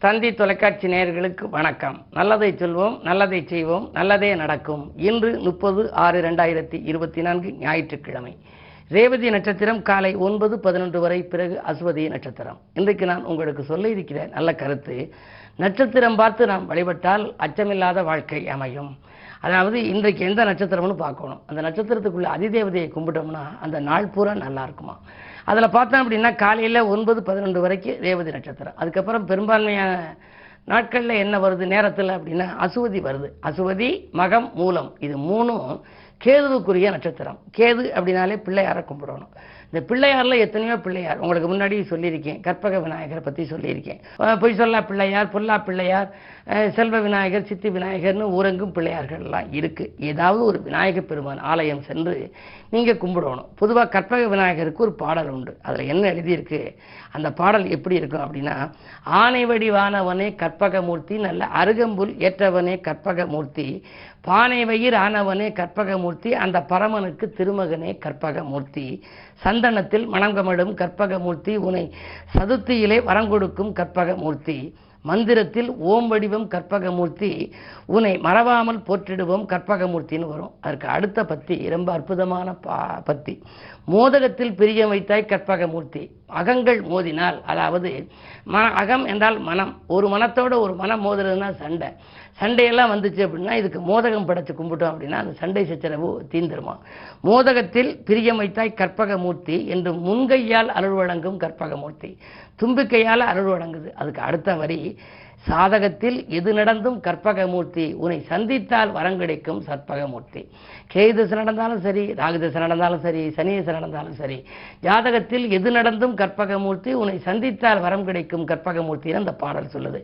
தந்தி தொலைக்காட்சி நேயர்களுக்கு வணக்கம். நல்லதை சொல்வோம், நல்லதை செய்வோம், நல்லதே நடக்கும். இன்று 30/6/2024 ஞாயிற்றுக்கிழமை. ரேவதி நட்சத்திரம் காலை 9:11 வரை, பிறகு அஸ்வதி நட்சத்திரம். இன்றைக்கு நான் உங்களுக்கு சொல்ல இருக்கிற நல்ல கருத்து, நட்சத்திரம் பார்த்து நாம் வழிபட்டால் அச்சமில்லாத வாழ்க்கை அமையும். அதாவது இன்றைக்கு எந்த நட்சத்திரம்னு பார்க்கணும். அந்த நட்சத்திரத்துக்குள்ள அதிதேவதையை கும்பிட்டோம்னா அந்த நாள் பூரா நல்லா இருக்குமா. அதில் பார்த்தோம் அப்படின்னா காலையில் 9:11 வரைக்கும் ரேவதி நட்சத்திரம். அதுக்கப்புறம் பெரும்பான்மையான நாட்களில் என்ன வருது நேரத்தில் அப்படின்னா அசுவதி வருது. அசுவதி, மகம், மூலம், இது மூணும் கேதுவுக்குரிய நட்சத்திரம். கேது அப்படின்னாலே பிள்ளையாரை கும்பிடணும். இந்த பிள்ளையாரில் எத்தனையோ பிள்ளையார் உங்களுக்கு முன்னாடி சொல்லியிருக்கேன். கற்பக விநாயகரை பற்றி சொல்லியிருக்கேன். பொய் சொல்லா பிள்ளையார், பொல்லா பிள்ளையார், செல்வ விநாயகர், சித்தி விநாயகர்னு ஊரங்கும் பிள்ளையார்கள்லாம் இருக்குது. ஏதாவது ஒரு விநாயகர் பெருமான் ஆலயம் சென்று நீங்கள் கும்பிடணும். பொதுவாக கற்பக விநாயகருக்கு ஒரு பாடல் உண்டு. அதில் என்ன எழுதியிருக்கு, அந்த பாடல் எப்படி இருக்கும் அப்படின்னா, ஆனை வடிவானவனே கற்பகமூர்த்தி, நல்ல அருகம்புல் ஏற்றவனே கற்பகமூர்த்தி, பானை வயிர் ஆனவனே கற்பகமூர்த்தி, அந்த பரமனுக்கு திருமகனே கற்பகமூர்த்தி, சந்தனத்தில் மணங்கமடும் கற்பகமூர்த்தி, உனை சதுர்த்தியிலே வரங்கொடுக்கும் கற்பகமூர்த்தி, மந்திரத்தில் ஓம் வடிவம் கற்பகமூர்த்தி, உன்னை மறவாமல் போற்றிடுவோம் கற்பகமூர்த்தின்னு வரும். அதற்கு அடுத்த பத்தி ரொம்ப அற்புதமான பத்தி. மோதகத்தில் பிரியம் வைத்தாய் கற்பகமூர்த்தி. அகங்கள் மோதினால், அதாவது அகம் என்றால் மனம், ஒரு மனத்தோட ஒரு மனம் மோதுறதுன்னா சண்டை. சண்டையெல்லாம் வந்துச்சு அப்படின்னா இதுக்கு மோதகம் படைச்சு கும்பிட்டோம் அப்படின்னா அந்த சண்டை சச்சரவு தீந்துருமா. மோதகத்தில் பிரியம் வைத்தாய் கற்பகமூர்த்தி என்று முன்கையால் அருள் வழங்கும் கற்பகமூர்த்தி. தும்பிக்கையால் அருள் வழங்குது. அதுக்கு அடுத்த வரி, சாதகத்தில் எது நடந்தும் கற்பகமூர்த்தி, உன்னை சந்தித்தால் வரம் கிடைக்கும் சற்பகமூர்த்தி. கேது திசை நடந்தாலும் சரி, ராகு திசை நடந்தாலும் சரி, சனி திசை நடந்தாலும் சரி, ஜாதகத்தில் எது நடந்தும் கற்பகமூர்த்தி, உன்னை சந்தித்தால் வரம் கிடைக்கும் கற்பகமூர்த்தின்னு அந்த பாடல் சொல்லுது.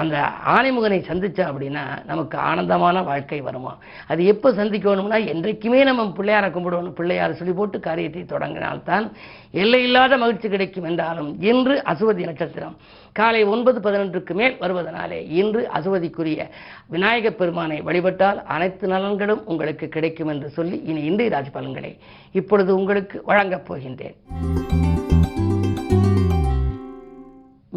அந்த ஆனைமுகனை சந்திச்சா அப்படின்னா நமக்கு ஆனந்தமான வாழ்க்கை வருமா. அது எப்போ சந்திக்கணும்னா, என்றைக்குமே நம்ம பிள்ளையாரை கும்பிடணும். பிள்ளையார் சொல்லி போட்டு காரியத்தை தொடங்கினால்தான் எல்லையில்லாத மகிழ்ச்சி கிடைக்கும். என்றாலும் இன்று அசுவதி நட்சத்திரம் காலை 9:11 மேல் வருவதனாலே இன்று அசுவதிக்குரிய விநாயகப் பெருமானை வழிபட்டால் அனைத்து நலன்களும் உங்களுக்கு கிடைக்கும் என்று சொல்லி இனி இன்றைய ராசி பலன்களை இப்பொழுது உங்களுக்கு வழங்கப் போகின்றேன்.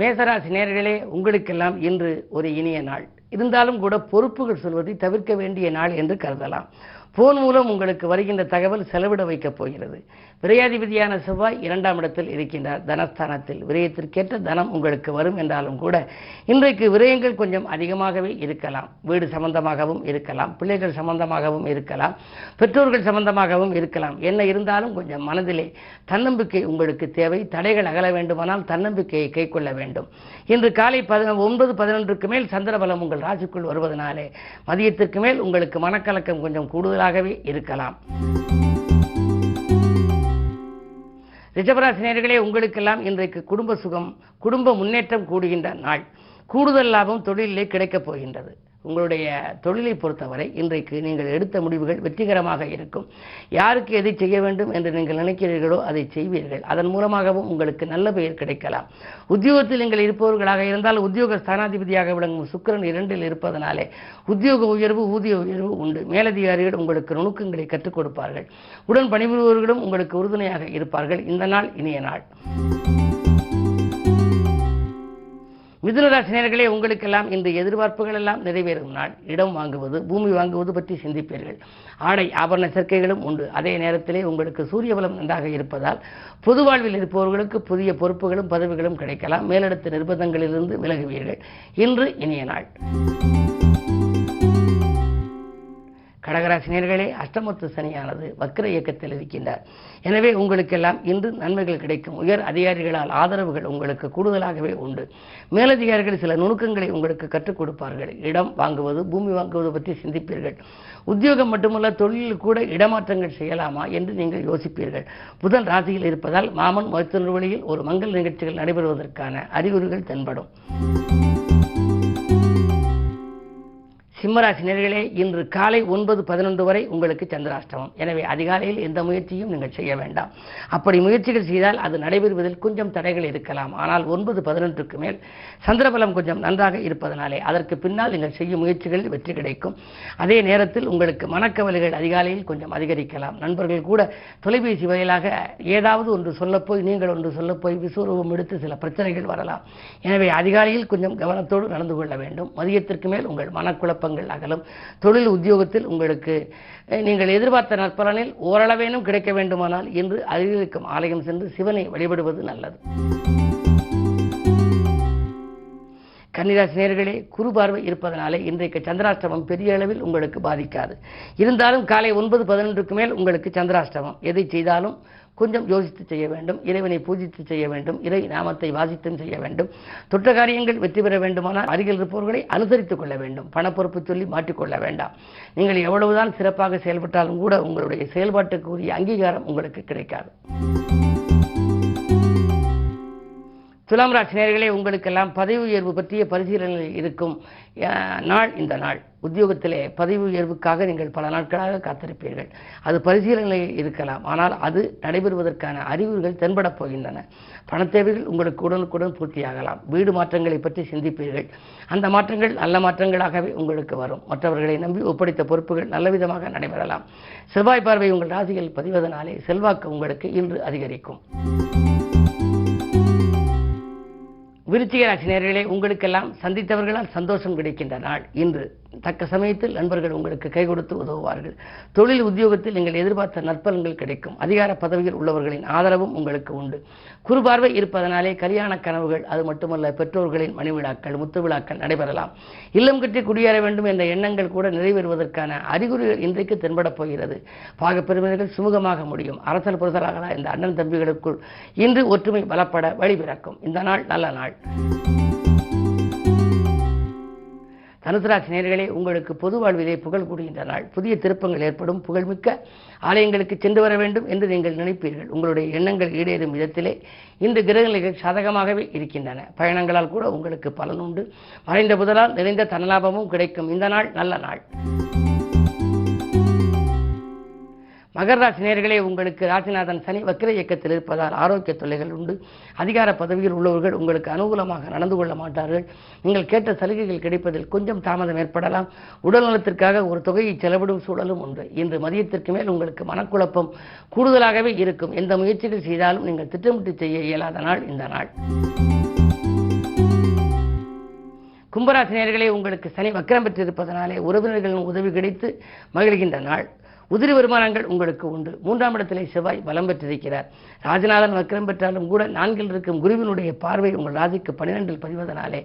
மேசராசி நேயர்களே, உங்களுக்கெல்லாம் இன்று ஒரு இனிய நாள். இருந்தாலும் கூட பொறுப்புகள் சொல்வதை தவிர்க்க வேண்டிய நாள் என்று கருதலாம். போன் மூலம் உங்களுக்கு வருகின்ற தகவல் செலவிட வைக்கப் போகிறது. விரையாதிபதியான செவ்வாய் 2ஆம் இடத்தில் இருக்கின்றார், தனஸ்தானத்தில். விரயத்திற்கேற்ற தனம் உங்களுக்கு வரும் என்றாலும் கூட இன்றைக்கு விரயங்கள் கொஞ்சம் அதிகமாகவே இருக்கலாம். வீடு சம்பந்தமாகவும் இருக்கலாம், பிள்ளைகள் சம்பந்தமாகவும் இருக்கலாம், பெற்றோர்கள் சம்பந்தமாகவும் இருக்கலாம். என்ன இருந்தாலும் கொஞ்சம் மனதிலே தன்னம்பிக்கை உங்களுக்கு தேவை. தடைகள் அகல வேண்டுமானால் தன்னம்பிக்கையை கை கொள்ள வேண்டும். இன்று காலை 9:11 மேல் சந்திரபலம் உங்கள் ராசிக்குள் வருவதனாலே மதியத்திற்கு மேல் உங்களுக்கு மனக்கலக்கம் கொஞ்சம் கூடுதலாகவே இருக்கலாம். ரிஷபராசி நேயர்களே, உங்களுக்கெல்லாம் இன்றைக்கு குடும்ப சுகம், குடும்ப முன்னேற்றம் கூடுகின்ற நாள். கூடுதல் லாபம் தொழிலிலே கிடைக்கப் போகின்றது. உங்களுடைய தொழிலை பொறுத்தவரை இன்றைக்கு நீங்கள் எடுத்த முடிவுகள் வெற்றிகரமாக இருக்கும். யாருக்கு எதை செய்ய வேண்டும் என்று நீங்கள் நினைக்கிறீர்களோ அதை செய்வீர்கள். அதன் மூலமாகவும் உங்களுக்கு நல்ல பெயர் கிடைக்கலாம். உத்தியோகத்தில் நீங்கள் இருப்பவர்களாக இருந்தால் உத்தியோக ஸ்தானாதிபதியாக விளங்கும் சுக்கிரன் 2இல் இருப்பதனாலே உத்தியோக உயர்வு, ஊதிய உயர்வு உண்டு. மேலதிகாரிகள் உங்களுக்கு நுணுக்கங்களை கற்றுக் கொடுப்பார்கள். உடன் பணிபுரிபவர்களும் உங்களுக்கு உறுதுணையாக இருப்பார்கள். இந்த நாள் இனிய நாள். மிதுனராசி நேயர்களே, உங்களுக்கெல்லாம் இந்த எதிர்பார்ப்புகள் எல்லாம் நிறைவேறும் நாள். இடம் வாங்குவது, பூமி வாங்குவது பற்றி சிந்திப்பீர்கள். ஆடை ஆபரண சேர்க்கைகளும் உண்டு. அதே நேரத்திலே உங்களுக்கு சூரிய பலம் நன்றாக இருப்பதால் பொது வாழ்வில் இருப்பவர்களுக்கு புதிய பொறுப்புகளும் பதவிகளும் கிடைக்கலாம். மேலிடத்து நிர்பந்தங்களிலிருந்து விலகுவீர்கள். இன்று இனிய நாள். கடகராசி நேயர்களே, அஷ்டமத்து சனியானது வக்ர இயக்கத்தில் இருக்கின்றார். எனவே உங்களுக்கெல்லாம் இன்று நன்மைகள் கிடைக்கும். உயர் அதிகாரிகளால் ஆதரவுகள் உங்களுக்கு கூடுதலாகவே உண்டு. மேலதிகாரிகள் சில நுணுக்கங்களை உங்களுக்கு கற்றுக் கொடுப்பார்கள். இடம் வாங்குவது, பூமி வாங்குவது பற்றி சிந்திப்பீர்கள். உத்தியோகம் மட்டுமல்ல, தொழிலில் கூட இடமாற்றங்கள் செய்யலாமா என்று நீங்கள் யோசிப்பீர்கள். புதன் ராசியில் இருப்பதால் மாமன் மைத்துனர் வழியில் ஒரு மங்கல் நிகழ்ச்சிகள் நடைபெறுவதற்கான அறிகுறிகள் தென்படும். சிம்மராசி நேயர்களே, இன்று காலை 9:11 வரை உங்களுக்கு சந்திராஷ்டமம். எனவே அதிகாலையில் எந்த முயற்சியும் நீங்கள் செய்ய வேண்டாம். அப்படி முயற்சிகள் செய்தால் அது நடைபெறுவதில் கொஞ்சம் தடைகள் இருக்கலாம். ஆனால் 9:11க்கு மேல் சந்திரபலம் கொஞ்சம் நன்றாக இருப்பதனாலே அதற்கு பின்னால் நீங்கள் செய்யும் முயற்சிகளில் வெற்றி கிடைக்கும். அதே நேரத்தில் உங்களுக்கு மனக்கவலைகள் அதிகாலையில் கொஞ்சம் அதிகரிக்கலாம். நண்பர்கள் கூட தொலைபேசி வாயிலாக ஏதாவது ஒன்று சொல்லப்போய் நீங்கள் ஒன்று சொல்லப்போய் விசுவரூபம் எடுத்து சில பிரச்சனைகள் வரலாம். எனவே அதிகாலையில் கொஞ்சம் கவனத்தோடு நடந்து கொள்ள வேண்டும். மதியத்திற்கு மேல் உங்கள் மனக்குழப்பங்கள் அகலும். தொழில் உத்தியோகத்தில் உங்களுக்கு நீங்கள் எதிர்பார்த்த நற்பலனில் ஓரளவேனும் கிடைக்க வேண்டுமானால் இன்று அருகில் இருக்கும் ஆலயம் சென்று சிவனை வழிபடுவது நல்லது. கன்னிராசி நேயர்களே, குரு பார்வை இருப்பதனாலே இன்றைக்கு சந்திராஷ்டமம் பெரிய அளவில் உங்களுக்கு பாதிக்காது. இருந்தாலும் காலை 9:11க்கு மேல் உங்களுக்கு சந்திராஷ்டமம். எதை செய்தாலும் கொஞ்சம் யோசித்து செய்ய வேண்டும். இறைவனை பூஜித்து செய்ய வேண்டும். இறை நாமத்தை வாசித்தும் செய்ய வேண்டும். தொற்ற காரியங்கள் வெற்றி பெற வேண்டுமானால் அருகில் இருப்பவர்களை அனுசரித்துக் கொள்ள வேண்டும். பணப்பொறுப்பு சொல்லி மாற்றிக்கொள்ள வேண்டாம். நீங்கள் எவ்வளவுதான் சிறப்பாக செயல்பட்டாலும் கூட உங்களுடைய செயல்பாட்டுக்கு உரிய அங்கீகாரம் உங்களுக்கு கிடைக்காது. துலாம் ராசி நேயர்களே, உங்களுக்கெல்லாம் பதவி உயர்வு பற்றிய பரிசீலனையில் இருக்கும் நாள் இந்த நாள். உத்தியோகத்திலே பதவி உயர்வுக்காக நீங்கள் பல நாட்களாக காத்திருப்பீர்கள். அது பரிசீலனையில் இருக்கலாம். ஆனால் அது நடைபெறுவதற்கான அறிகுறிகள் தென்படப் போகின்றன. பணத்தேவைகள் உங்களுக்கு உடனுக்குடன் பூர்த்தியாகலாம். வீடு மாற்றங்களை பற்றி சிந்திப்பீர்கள். அந்த மாற்றங்கள் நல்ல மாற்றங்களாகவே உங்களுக்கு வரும். மற்றவர்களை நம்பி ஒப்படைத்த பொறுப்புகள் நல்லவிதமாக நடைபெறலாம். செவ்வாய் பார்வை உங்கள் ராசியில் பதிவதனாலே செல்வாக்கு உங்களுக்கு இன்று அதிகரிக்கும். விருச்சிக ராசி நேயர்களே, உங்களுக்கெல்லாம் சந்தித்தவர்களால் சந்தோஷம் கிடைக்கின்ற நாள் இன்று. தக்க சமயத்தில் நண்பர்கள் உங்களுக்கு கை கொடுத்து உதவுவார்கள். தொழில் உத்தியோகத்தில் நீங்கள் எதிர்பார்த்த நற்பலன்கள் கிடைக்கும். அதிகார பதவியில் உள்ளவர்களின் ஆதரவும் உங்களுக்கு உண்டு. குறுபார்வை இருப்பதனாலே கல்யாண கனவுகள், அது மட்டுமல்ல பெற்றோர்களின் மணிவிழாக்கள், முத்து விழாக்கள் நடைபெறலாம். இல்லம் கட்டி குடியேற வேண்டும் என்ற எண்ணங்கள் கூட நிறைவேறுவதற்கான அறிகுறிகள் இன்றைக்கு தென்படப் போகிறது. பாகப்பெருமைகள் சுமூகமாக முடியும். அரசல் புரசலாக இந்த அண்ணன் தம்பிகளுக்குள் இன்று ஒற்றுமை பலப்பட வழிபிறக்கும். இந்த நாள் நல்ல நாள். தனுசு ராசி நேயர்களே, உங்களுக்கு பொது வாழ்விலே புகழ் கூடுகின்ற நாள். புதிய திருப்பங்கள் ஏற்படும். புகழ்மிக்க ஆலயங்களுக்கு சென்று வர வேண்டும் என்று நீங்கள் நினைப்பீர்கள். உங்களுடைய எண்ணங்கள் ஈடேறும் விதத்திலே இன்று கிரகநிலைகள் சாதகமாகவே இருக்கின்றன. பயணங்களால் கூட உங்களுக்கு பலன் உண்டு. மறைந்த புதலால் நிறைந்த தனலாபமும் கிடைக்கும். இந்த நாள் நல்ல நாள். மகர ராசி நேயர்களே, உங்களுக்கு ராசிநாதன் சனி வக்கிர இயக்கத்தில் இருப்பதால் ஆரோக்கிய தொல்லைகள் உண்டு. அதிகார பதவியில் உள்ளவர்கள் உங்களுக்கு அனுகூலமாக நடந்து கொள்ள மாட்டார்கள். நீங்கள் கேட்ட சலுகைகள் கிடைப்பதில் கொஞ்சம் தாமதம் ஏற்படலாம். உடல் நலத்திற்காக ஒரு தொகையை செலவிடும் சூழலும் உண்டு. இன்று மதியத்திற்கு மேல் உங்களுக்கு மனக்குழப்பம் கூடுதலாகவே இருக்கும். எந்த முயற்சிகள் செய்தாலும் நீங்கள் திட்டமிட்டு செய்ய இயலாத நாள் இந்த நாள். கும்பராசி நேயர்களே, உங்களுக்கு சனி வக்கிரம் பெற்றிருப்பதனாலே உறவினர்களின் உதவி கிடைத்து மகிழ்கின்ற நாள். உதிரி வருமானங்கள் உங்களுக்கு உண்டு. 3ஆம் இடத்திலே செவ்வாய் பலம் பெற்றிருக்கிறார். ராஜநாதன் வக்கிரம் பெற்றாலும் கூட 4இல் இருக்கும் குருவினுடைய பார்வை உங்கள் ராசிக்கு 12இல் பதிவதனாலே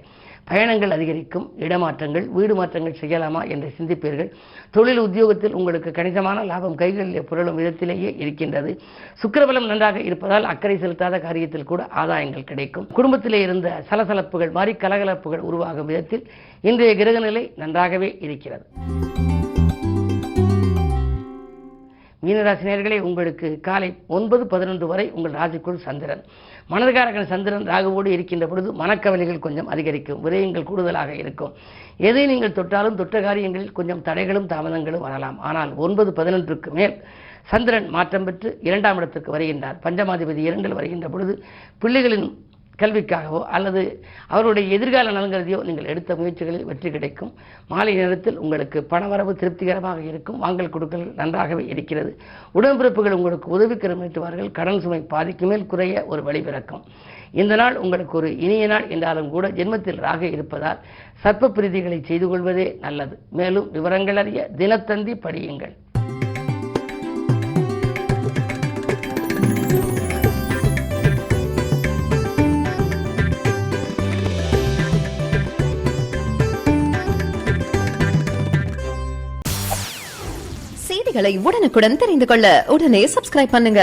பயணங்கள் அதிகரிக்கும். இடமாற்றங்கள், வீடு மாற்றங்கள் செய்யலாமா என்று சிந்திப்பீர்கள். தொழில் உத்தியோகத்தில் உங்களுக்கு கணிசமான லாபம் கைகளிலே புரளும் விதத்திலேயே இருக்கின்றது. சுக்கிரபலம் நன்றாக இருப்பதால் அக்கறை செலுத்தாத காரியத்தில் கூட ஆதாயங்கள் கிடைக்கும். குடும்பத்திலே இருந்த சலசலப்புகள் மாறி கலகலப்புகள் உருவாகும் விதத்தில் இன்றைய கிரகநிலை நன்றாகவே இருக்கிறது. மீனராசி நேயர்களே, உங்களுக்கு காலை 9:11 வரை உங்கள் ராசிக்குள் சந்திரன். மனதுகாரகன் சந்திரன் ராகுவோடு இருக்கின்ற பொழுது மனக்கவலைகள் கொஞ்சம் அதிகரிக்கும். விரயங்கள் கூடுதலாக இருக்கும். எதை நீங்கள் தொட்டாலும் தொற்ற காரியங்களில் கொஞ்சம் தடைகளும் தாமதங்களும் வரலாம். ஆனால் 9:11க்கு மேல் சந்திரன் மாற்றம் பெற்று 2ஆம் இடத்துக்கு வருகின்றார். பஞ்சமாதிபதி 2இல் வருகின்ற பொழுது பிள்ளைகளின் கல்விக்காகவோ அல்லது அவருடைய எதிர்கால நலன்கருதியோ நீங்கள் எடுத்த முயற்சிகளில் வெற்றி கிடைக்கும். மாலை நேரத்தில் உங்களுக்கு பணவரவு திருப்திகரமாக இருக்கும். வாங்கல் கொடுக்கல் நன்றாகவே இருக்கிறது. உடன்பிறப்புகள் உங்களுக்கு உதவிக்கரம் நீட்டுவார்கள். கடன் சுமை பாதிக்கு மேல் குறைய ஒரு வழி பிறக்கும். இந்த நாள் உங்களுக்கு ஒரு இனிய நாள் என்றாலும் கூட ஜென்மத்தில் ராகு இருப்பதால் சர்ப்ப பிரீதிகளை செய்து கொள்வதே நல்லது. மேலும் விவரங்கள் அறிய தினத்தந்தி படியுங்கள். செய்திகளை உடனுக்குடன் தெரிந்து கொள்ள உடனே சப்ஸ்கிரைப் பண்ணுங்க.